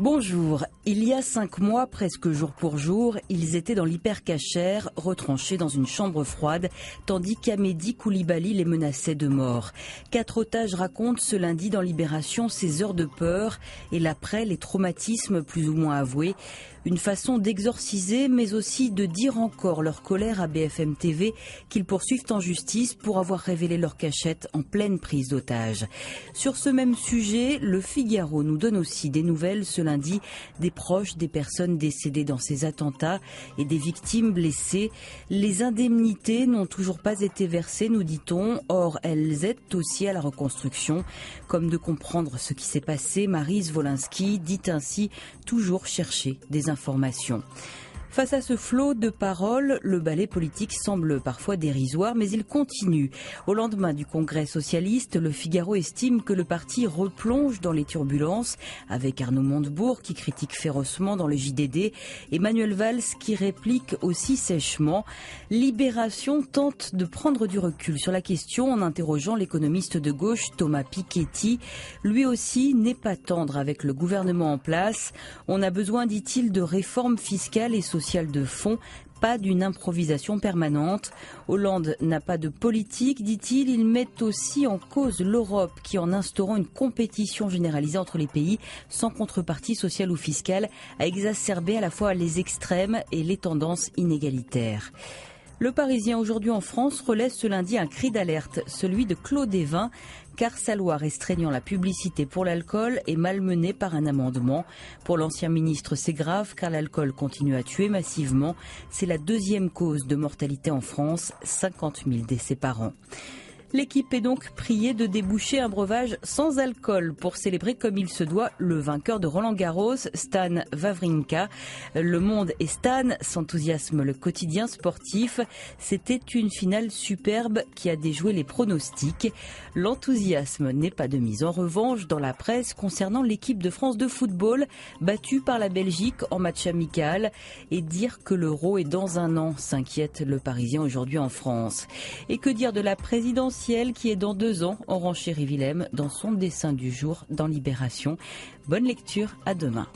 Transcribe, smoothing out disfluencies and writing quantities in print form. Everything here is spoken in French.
Bonjour. Il y a 5 mois, presque jour pour jour, ils étaient dans l'hypercachère, retranchés dans une chambre froide, tandis qu'Amedi Koulibaly les menaçait de mort. 4 otages racontent ce lundi dans Libération ces heures de peur et l'après, les traumatismes plus ou moins avoués. Une façon d'exorciser, mais aussi de dire encore leur colère à BFM TV qu'ils poursuivent en justice pour avoir révélé leur cachette en pleine prise d'otage. Sur ce même sujet, le Figaro nous donne aussi des nouvelles ce lundi des proches des personnes décédées dans ces attentats et des victimes blessées. Les indemnités n'ont toujours pas été versées, nous dit-on. Or, elles aident aussi à la reconstruction. Comme de comprendre ce qui s'est passé, Maryse Wolinski dit ainsi toujours chercher des informations. Face à ce flot de paroles, le ballet politique semble parfois dérisoire, mais il continue. Au lendemain du congrès socialiste, le Figaro estime que le parti replonge dans les turbulences, avec Arnaud Montebourg qui critique férocement dans le JDD, et Manuel Valls qui réplique aussi sèchement. Libération tente de prendre du recul sur la question en interrogeant l'économiste de gauche Thomas Piketty. Lui aussi n'est pas tendre avec le gouvernement en place. On a besoin, dit-il, de réformes fiscales et sociales de fond, pas d'une improvisation permanente. Hollande n'a pas de politique, dit-il. Il met aussi en cause l'Europe qui, en instaurant une compétition généralisée entre les pays, sans contrepartie sociale ou fiscale, a exacerbé à la fois les extrêmes et les tendances inégalitaires. Le Parisien aujourd'hui en France relaie ce lundi un cri d'alerte, celui de Claude Évin, car sa loi restreignant la publicité pour l'alcool est malmenée par un amendement. Pour l'ancien ministre, c'est grave car l'alcool continue à tuer massivement. C'est la 2e cause de mortalité en France, 50 000 décès par an. L'équipe est donc priée de déboucher un breuvage sans alcool pour célébrer comme il se doit le vainqueur de Roland-Garros, Stan Wawrinka. Le Monde et Stan s'enthousiasment le quotidien sportif. C'était une finale superbe qui a déjoué les pronostics. L'enthousiasme n'est pas de mise en revanche dans la presse concernant l'équipe de France de football battue par la Belgique en match amical. Et dire que l'Euro est dans un an, s'inquiète le Parisien aujourd'hui en France. Et que dire de la présidentielle qui est dans 2 ans, en renchérit Willem dans son dessin du jour dans Libération. Bonne lecture, à demain.